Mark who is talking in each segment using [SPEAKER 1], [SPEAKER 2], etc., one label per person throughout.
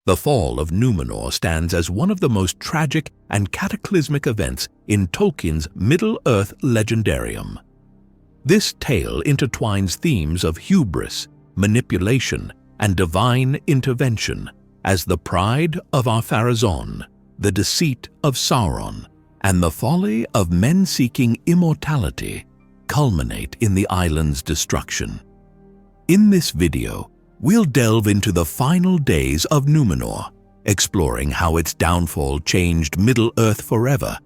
[SPEAKER 1] The fall of Numenor stands as one of the most tragic and cataclysmic events in Tolkien's Middle-earth legendarium. This tale intertwines themes of hubris, manipulation, and divine intervention as the pride of Ar-Pharazôn, the deceit of Sauron, and the folly of men seeking immortality culminate in the island's destruction. In this video, we'll delve into the final days of Numenor, exploring how its downfall changed Middle-earth forever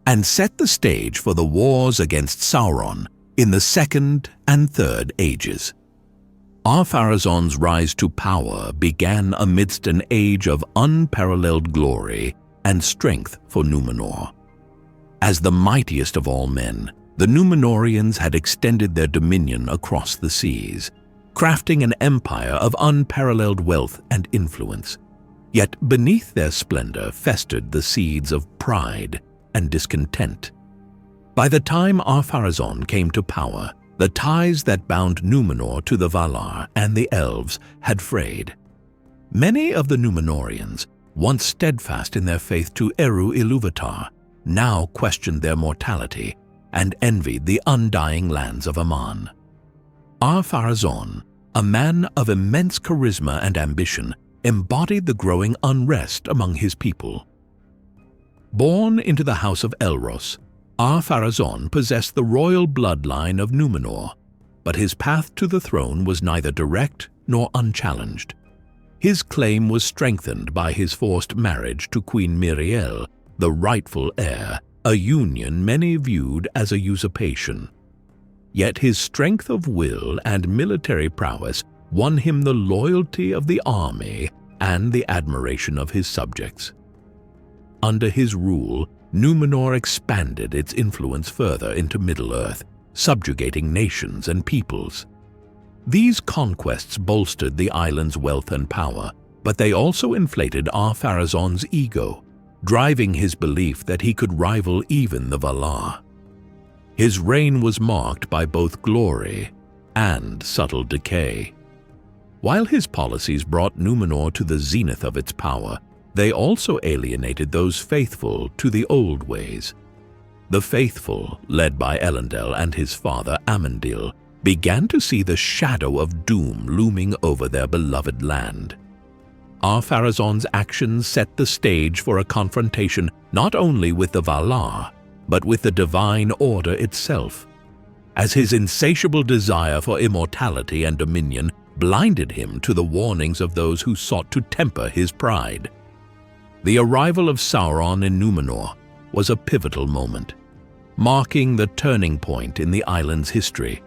[SPEAKER 1] and set the stage for the wars against Sauron in the Second and Third Ages. Ar-Pharazon's rise to power began amidst an age of unparalleled glory and strength for Numenor. As the mightiest of all men, the Númenorians had extended their dominion across the seas, crafting an empire of unparalleled wealth and influence. Yet beneath their splendor festered the seeds of pride and discontent. By the time Ar-Pharazôn came to power, the ties that bound Numenor to the Valar and the Elves had frayed. Many of the Númenorians, once steadfast in their faith to Eru Ilúvatar, now questioned their mortality and envied the undying lands of Aman. Ar-Pharazôn, a man of immense charisma and ambition, embodied the growing unrest among his people. Born into the house of Elros, Ar-Pharazôn possessed the royal bloodline of Numenor, but his path to the throne was neither direct nor unchallenged. His claim was strengthened by his forced marriage to Queen Miriel, the rightful heir, a union many viewed as a usurpation. Yet his strength of will and military prowess won him the loyalty of the army and the admiration of his subjects. Under his rule, Numenor expanded its influence further into Middle-earth, subjugating nations and peoples. These conquests bolstered the island's wealth and power, but they also inflated Ar-Pharazôn's ego, driving his belief that he could rival even the Valar. His reign was marked by both glory and subtle decay. While his policies brought Numenor to the zenith of its power, they also alienated those faithful to the old ways. The faithful, led by Elendil and his father Amandil, began to see the shadow of doom looming over their beloved land. Ar-Pharazôn's actions set the stage for a confrontation not only with the Valar, but with the divine order itself, as his insatiable desire for immortality and dominion blinded him to the warnings of those who sought to temper his pride. The arrival of Sauron in Numenor was a pivotal moment, marking the turning point in the island's history.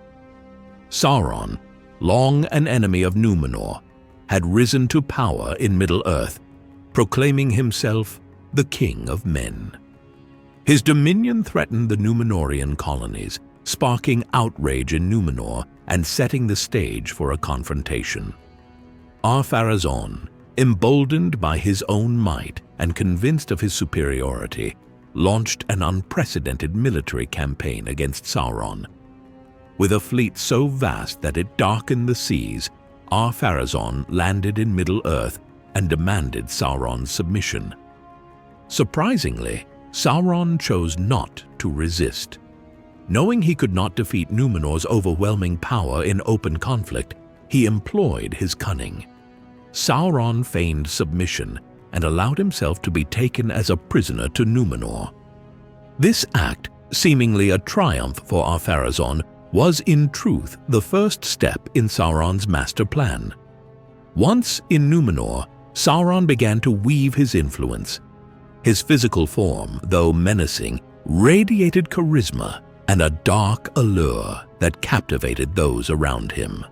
[SPEAKER 1] Sauron, long an enemy of Numenor, had risen to power in Middle-earth, proclaiming himself the King of Men. His dominion threatened the Númenorian colonies, sparking outrage in Numenor and setting the stage for a confrontation. Ar-Pharazôn, emboldened by his own might and convinced of his superiority, launched an unprecedented military campaign against Sauron. With a fleet so vast that it darkened the seas, Ar-Pharazôn landed in Middle-earth and demanded Sauron's submission. Surprisingly, Sauron chose not to resist. Knowing he could not defeat Numenor's overwhelming power in open conflict, he employed his cunning. Sauron feigned submission and allowed himself to be taken as a prisoner to Numenor. This act, seemingly a triumph for Ar-Pharazôn, was in truth the first step in Sauron's master plan. Once in Numenor, Sauron began to weave his influence. His physical form, though menacing, radiated charisma and a dark allure that captivated those around him.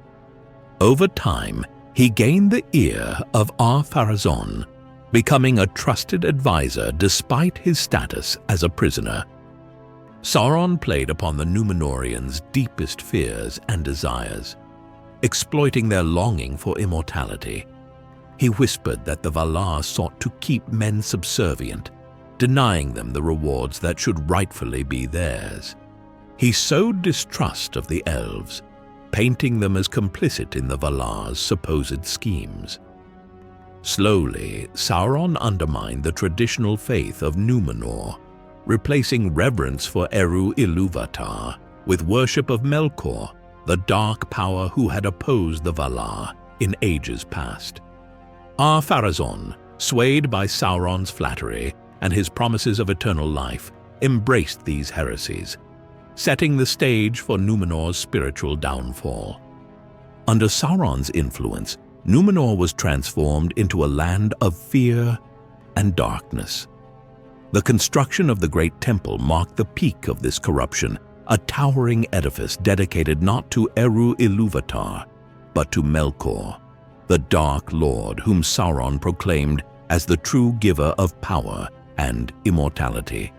[SPEAKER 1] Over time, he gained the ear of Ar-Pharazôn, becoming a trusted advisor despite his status as a prisoner. Sauron played upon the Númenorians' deepest fears and desires, exploiting their longing for immortality. He whispered that the Valar sought to keep men subservient, denying them the rewards that should rightfully be theirs. He sowed distrust of the elves, painting them as complicit in the Valar's supposed schemes. Slowly, Sauron undermined the traditional faith of Numenor, replacing reverence for Eru Ilúvatar with worship of Melkor, the dark power who had opposed the Valar in ages past. Ar-Pharazon, swayed by Sauron's flattery and his promises of eternal life, embraced these heresies, setting the stage for Numenor's spiritual downfall. Under Sauron's influence, Numenor was transformed into a land of fear and darkness. The construction of the Great Temple marked the peak of this corruption, a towering edifice dedicated not to Eru Ilúvatar, but to Melkor, the Dark Lord whom Sauron proclaimed as the true giver of power and immortality.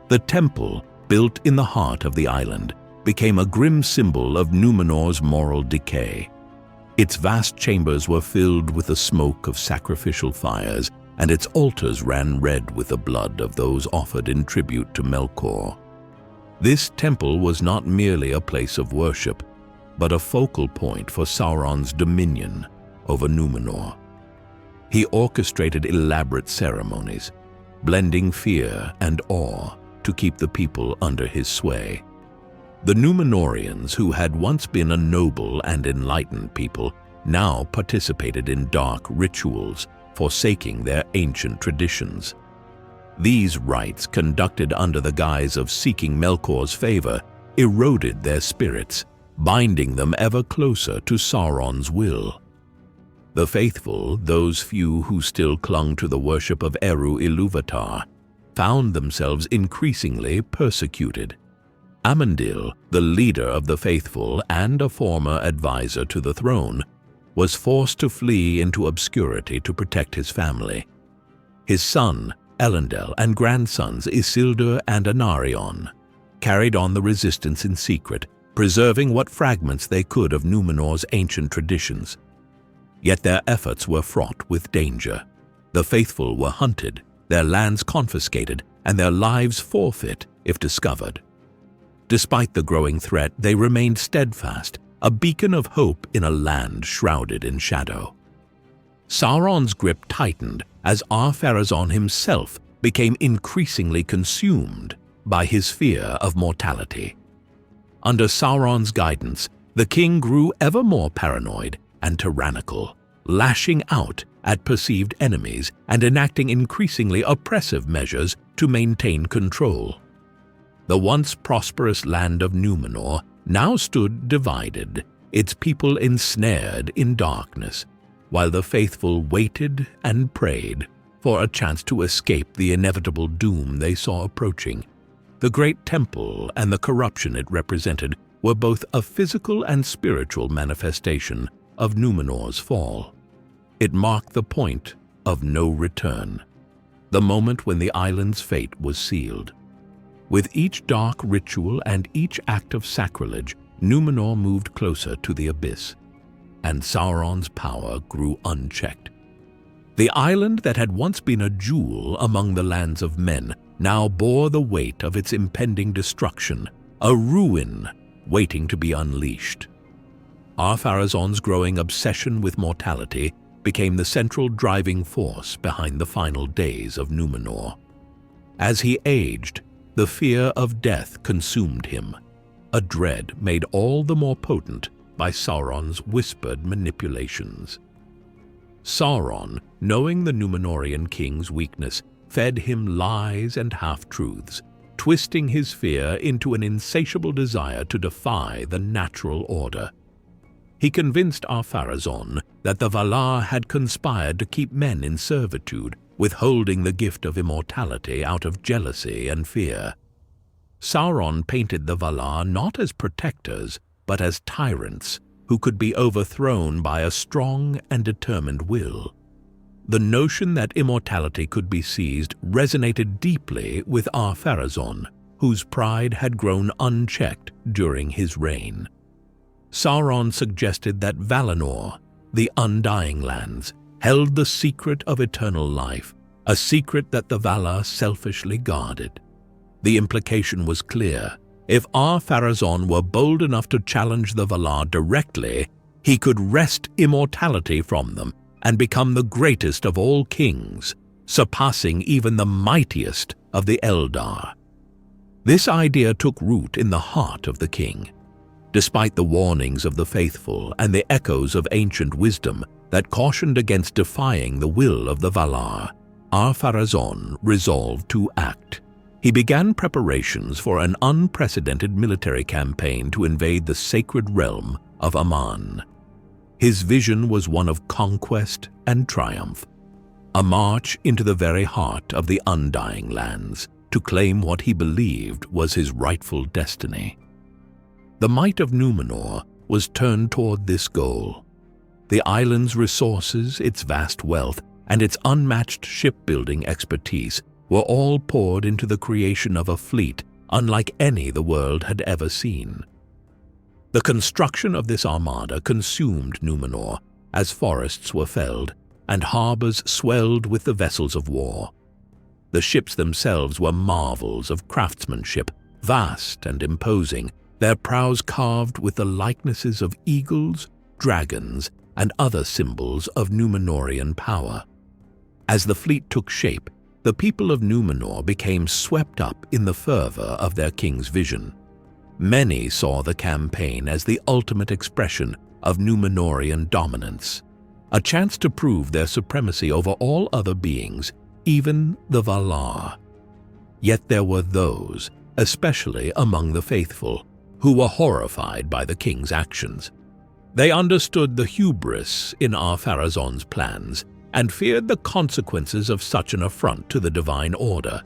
[SPEAKER 1] The temple, built in the heart of the island, became a grim symbol of Numenor's moral decay. Its vast chambers were filled with the smoke of sacrificial fires, and its altars ran red with the blood of those offered in tribute to Melkor. This temple was not merely a place of worship, but a focal point for Sauron's dominion over Numenor. He orchestrated elaborate ceremonies, blending fear and awe to keep the people under his sway. The Númenorians, who had once been a noble and enlightened people, now participated in dark rituals, forsaking their ancient traditions. These rites, conducted under the guise of seeking Melkor's favor, eroded their spirits, binding them ever closer to Sauron's will. The faithful, those few who still clung to the worship of Eru Ilúvatar, found themselves increasingly persecuted. Amandil, the leader of the faithful and a former advisor to the throne, was forced to flee into obscurity to protect his family. His son, Elendil, and grandsons Isildur and Anarion carried on the resistance in secret, preserving what fragments they could of Numenor's ancient traditions. Yet their efforts were fraught with danger. The faithful were hunted, their lands confiscated, and their lives forfeit if discovered. Despite the growing threat, they remained steadfast, a beacon of hope in a land shrouded in shadow. Sauron's grip tightened as Ar-Pharazon himself became increasingly consumed by his fear of mortality. Under Sauron's guidance, the king grew ever more paranoid and tyrannical, lashing out at perceived enemies and enacting increasingly oppressive measures to maintain control. The once prosperous land of Numenor now stood divided, its people ensnared in darkness, while the faithful waited and prayed for a chance to escape the inevitable doom they saw approaching. The Great Temple and the corruption it represented were both a physical and spiritual manifestation of Numenor's fall. It marked the point of no return, the moment when the island's fate was sealed. With each dark ritual and each act of sacrilege, Numenor moved closer to the abyss, and Sauron's power grew unchecked. The island that had once been a jewel among the lands of men now bore the weight of its impending destruction, a ruin waiting to be unleashed. Ar-Pharazon's growing obsession with mortality became the central driving force behind the final days of Numenor. As he aged, the fear of death consumed him, a dread made all the more potent by Sauron's whispered manipulations. Sauron, knowing the Númenorian king's weakness, fed him lies and half-truths, twisting his fear into an insatiable desire to defy the natural order. He convinced Ar-Pharazon that the Valar had conspired to keep men in servitude, withholding the gift of immortality out of jealousy and fear. Sauron painted the Valar not as protectors, but as tyrants who could be overthrown by a strong and determined will. The notion that immortality could be seized resonated deeply with Ar-Pharazon, whose pride had grown unchecked during his reign. Sauron suggested that Valinor, the Undying Lands, held the secret of eternal life, a secret that the Valar selfishly guarded. The implication was clear. If Ar-Pharazon were bold enough to challenge the Valar directly, he could wrest immortality from them and become the greatest of all kings, surpassing even the mightiest of the Eldar. This idea took root in the heart of the king. Despite the warnings of the faithful and the echoes of ancient wisdom that cautioned against defying the will of the Valar, Ar-Pharazon resolved to act. He began preparations for an unprecedented military campaign to invade the sacred realm of Aman. His vision was one of conquest and triumph, a march into the very heart of the Undying Lands to claim what he believed was his rightful destiny. The might of Numenor was turned toward this goal. The island's resources, its vast wealth, and its unmatched shipbuilding expertise were all poured into the creation of a fleet unlike any the world had ever seen. The construction of this armada consumed Numenor as forests were felled and harbors swelled with the vessels of war. The ships themselves were marvels of craftsmanship, vast and imposing, their prows carved with the likenesses of eagles, dragons, and other symbols of Numenorian power. As the fleet took shape, the people of Numenor became swept up in the fervor of their king's vision. Many saw the campaign as the ultimate expression of Numenorian dominance, a chance to prove their supremacy over all other beings, even the Valar. Yet there were those, especially among the faithful, who were horrified by the king's actions. They understood the hubris in Ar-Pharazon's plans and feared the consequences of such an affront to the divine order.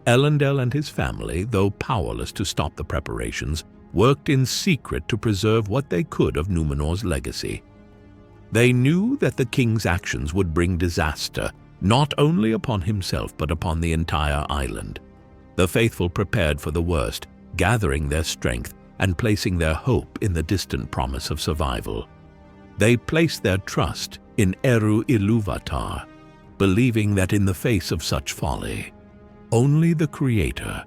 [SPEAKER 1] Elendil and his family, though powerless to stop the preparations, worked in secret to preserve what they could of Numenor's legacy. They knew that the king's actions would bring disaster, not only upon himself but upon the entire island. The faithful prepared for the worst, gathering their strength and placing their hope in the distant promise of survival. They placed their trust in Eru Ilúvatar, believing that in the face of such folly, only the Creator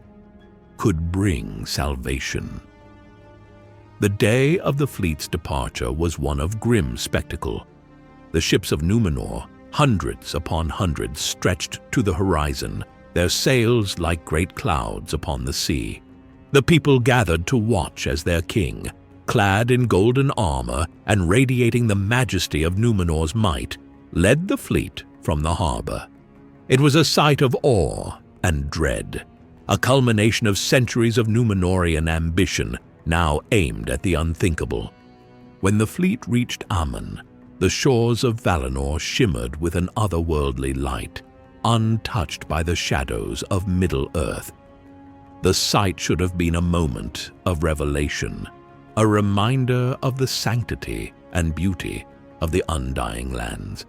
[SPEAKER 1] could bring salvation. The day of the fleet's departure was one of grim spectacle. The ships of Numenor, hundreds upon hundreds, stretched to the horizon, their sails like great clouds upon the sea. The people gathered to watch as their king, clad in golden armor and radiating the majesty of Numenor's might, led the fleet from the harbor. It was a sight of awe and dread, a culmination of centuries of Numenorian ambition now aimed at the unthinkable. When the fleet reached Aman, the shores of Valinor shimmered with an otherworldly light, untouched by the shadows of Middle-earth. The sight should have been a moment of revelation, a reminder of the sanctity and beauty of the Undying Lands.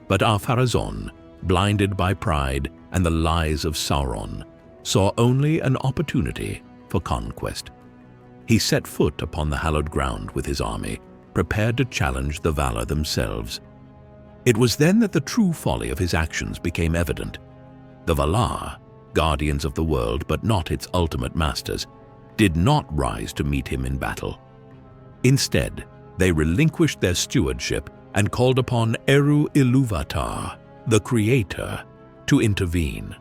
[SPEAKER 1] But Ar-Pharazon, blinded by pride and the lies of Sauron, saw only an opportunity for conquest. He set foot upon the hallowed ground with his army, prepared to challenge the Valar themselves. It was then that the true folly of his actions became evident. The Valar, guardians of the world but not its ultimate masters, did not rise to meet him in battle. Instead, they relinquished their stewardship and called upon Eru Ilúvatar, the Creator, to intervene.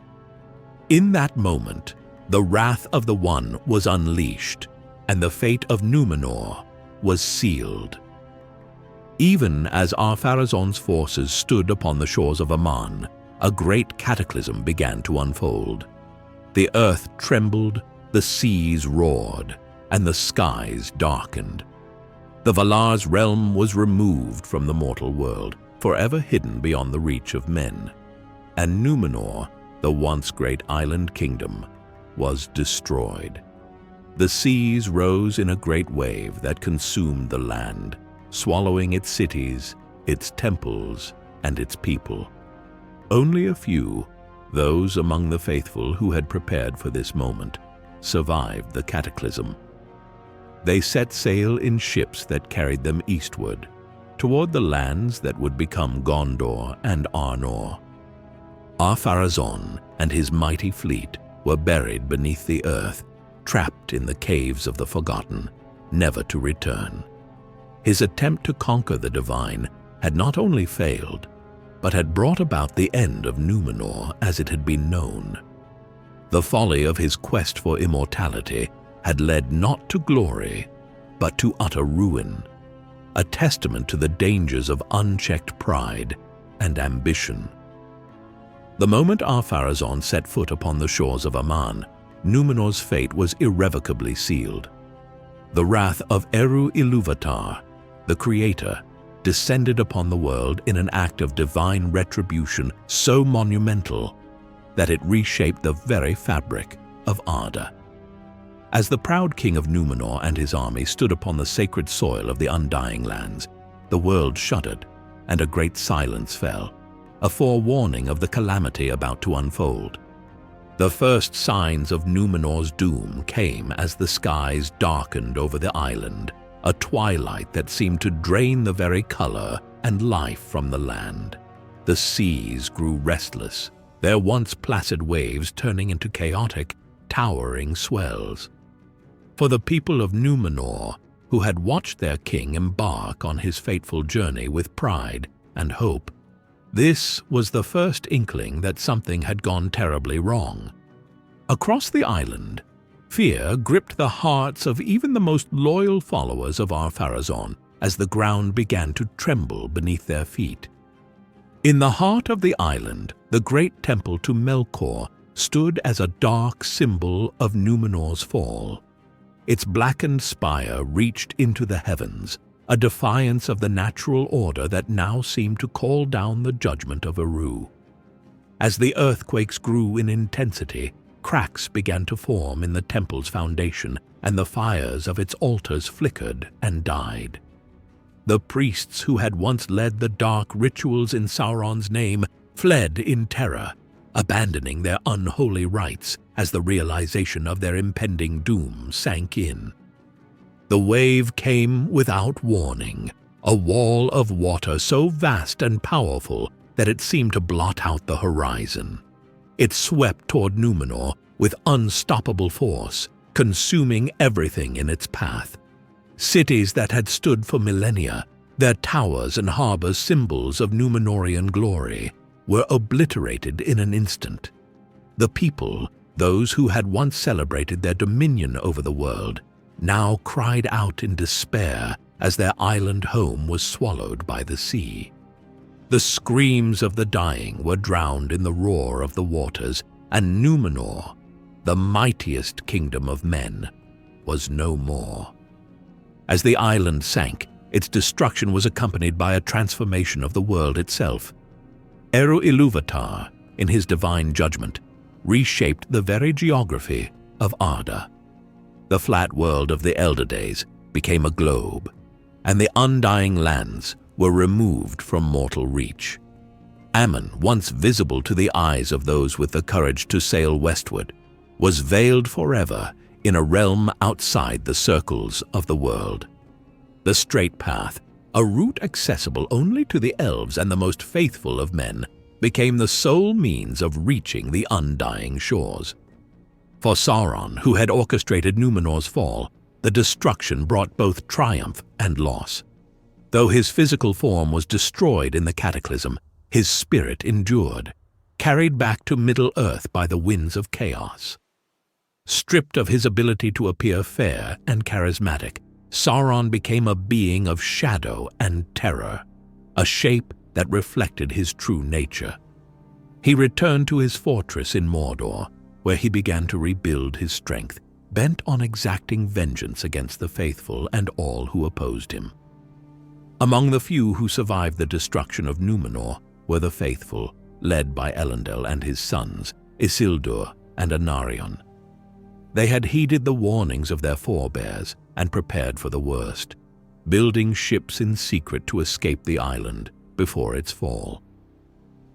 [SPEAKER 1] In that moment, the wrath of the One was unleashed, and the fate of Numenor was sealed. Even as Ar-Pharazon's forces stood upon the shores of Aman, a great cataclysm began to unfold. The earth trembled, the seas roared, and the skies darkened. The Valar's realm was removed from the mortal world, forever hidden beyond the reach of men. And Numenor, the once great island kingdom, was destroyed. The seas rose in a great wave that consumed the land, swallowing its cities, its temples, and its people. Only a few, those among the faithful who had prepared for this moment, survived the cataclysm. They set sail in ships that carried them eastward, toward the lands that would become Gondor and Arnor. Ar-Pharazon and his mighty fleet were buried beneath the earth, trapped in the caves of the forgotten, never to return. His attempt to conquer the divine had not only failed, but had brought about the end of Numenor as it had been known. The folly of his quest for immortality had led not to glory, but to utter ruin, a testament to the dangers of unchecked pride and ambition. The moment Ar-Pharazon set foot upon the shores of Aman, Numenor's fate was irrevocably sealed. The wrath of Eru-Ilúvatar, the Creator, descended upon the world in an act of divine retribution so monumental that it reshaped the very fabric of Arda. As the proud king of Numenor and his army stood upon the sacred soil of the Undying Lands, the world shuddered, and a great silence fell, a forewarning of the calamity about to unfold. The first signs of Numenor's doom came as the skies darkened over the island, a twilight that seemed to drain the very color and life from the land. The seas grew restless, their once placid waves turning into chaotic, towering swells. For the people of Numenor, who had watched their king embark on his fateful journey with pride and hope, this was the first inkling that something had gone terribly wrong. Across the island, fear gripped the hearts of even the most loyal followers of Ar-Pharazon as the ground began to tremble beneath their feet. In the heart of the island, the great temple to Melkor stood as a dark symbol of Numenor's fall. Its blackened spire reached into the heavens, a defiance of the natural order that now seemed to call down the judgment of Eru. As the earthquakes grew in intensity, cracks began to form in the temple's foundation, and the fires of its altars flickered and died. The priests who had once led the dark rituals in Sauron's name fled in terror, abandoning their unholy rites as the realization of their impending doom sank in. The wave came without warning, a wall of water so vast and powerful that it seemed to blot out the horizon. It swept toward Numenor with unstoppable force, consuming everything in its path. Cities that had stood for millennia, their towers and harbors symbols of Numenorian glory, were obliterated in an instant. The people, those who had once celebrated their dominion over the world, now cried out in despair as their island home was swallowed by the sea. The screams of the dying were drowned in the roar of the waters, and Numenor, the mightiest kingdom of men, was no more. As the island sank, its destruction was accompanied by a transformation of the world itself. Eru-Ilúvatar, in his divine judgment, reshaped the very geography of Arda. The flat world of the Elder Days became a globe, and the Undying Lands were removed from mortal reach. Aman, once visible to the eyes of those with the courage to sail westward, was veiled forever in a realm outside the circles of the world. The straight path, a route accessible only to the elves and the most faithful of men, became the sole means of reaching the undying shores. For Sauron, who had orchestrated Numenor's fall, the destruction brought both triumph and loss. Though his physical form was destroyed in the cataclysm, his spirit endured, carried back to Middle-earth by the winds of chaos. Stripped of his ability to appear fair and charismatic, Sauron became a being of shadow and terror, a shape that reflected his true nature. He returned to his fortress in Mordor, where he began to rebuild his strength, bent on exacting vengeance against the faithful and all who opposed him. Among the few who survived the destruction of Numenor were the faithful, led by Elendil and his sons, Isildur and Anarion. They had heeded the warnings of their forebears and prepared for the worst, building ships in secret to escape the island before its fall.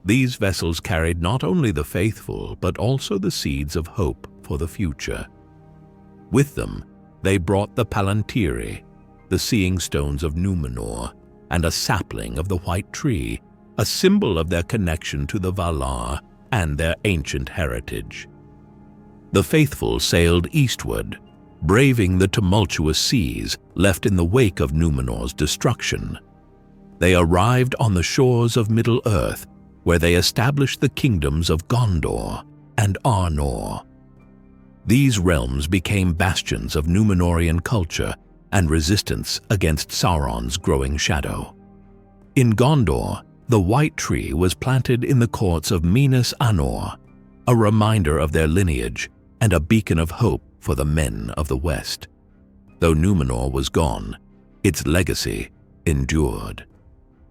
[SPEAKER 1] These vessels carried not only the faithful, but also the seeds of hope for the future. With them, they brought the Palantiri, the seeing stones of Numenor, and a sapling of the White Tree, a symbol of their connection to the Valar and their ancient heritage. The faithful sailed eastward, braving the tumultuous seas left in the wake of Numenor's destruction. They arrived on the shores of Middle-earth, where they established the kingdoms of Gondor and Arnor. These realms became bastions of Númenorian culture and resistance against Sauron's growing shadow. In Gondor, the White Tree was planted in the courts of Minas Anor, a reminder of their lineage and a beacon of hope for the men of the West. Though Numenor was gone, its legacy endured.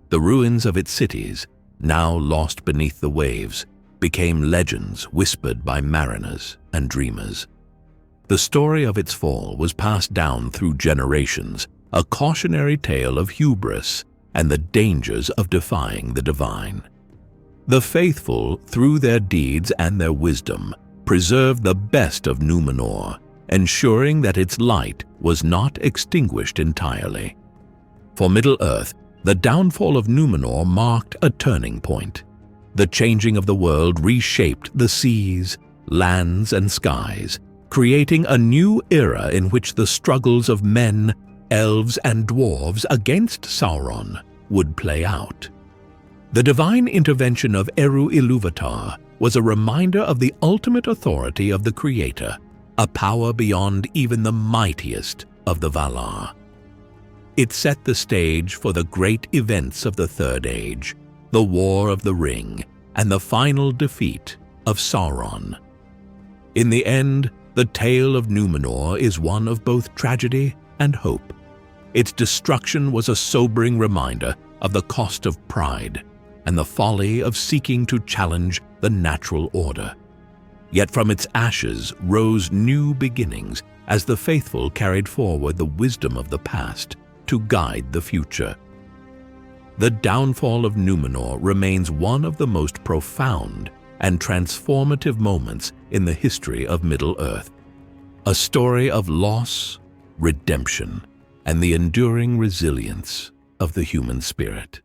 [SPEAKER 1] The ruins of its cities, now lost beneath the waves, became legends whispered by mariners and dreamers. The story of its fall was passed down through generations, a cautionary tale of hubris and the dangers of defying the divine. The faithful, through their deeds and their wisdom, preserved the best of Numenor, ensuring that its light was not extinguished entirely. For Middle-earth, the downfall of Numenor marked a turning point. The changing of the world reshaped the seas, lands, and skies, creating a new era in which the struggles of men, elves, and dwarves against Sauron would play out. The divine intervention of Eru Ilúvatar was a reminder of the ultimate authority of the Creator, a power beyond even the mightiest of the Valar. It set the stage for the great events of the Third Age, the War of the Ring, and the final defeat of Sauron. In the end, the tale of Numenor is one of both tragedy and hope. Its destruction was a sobering reminder of the cost of pride and the folly of seeking to challenge the natural order. Yet from its ashes rose new beginnings as the faithful carried forward the wisdom of the past to guide the future. The downfall of Numenor remains one of the most profound and transformative moments in the history of Middle-earth, a story of loss, redemption, and the enduring resilience of the human spirit.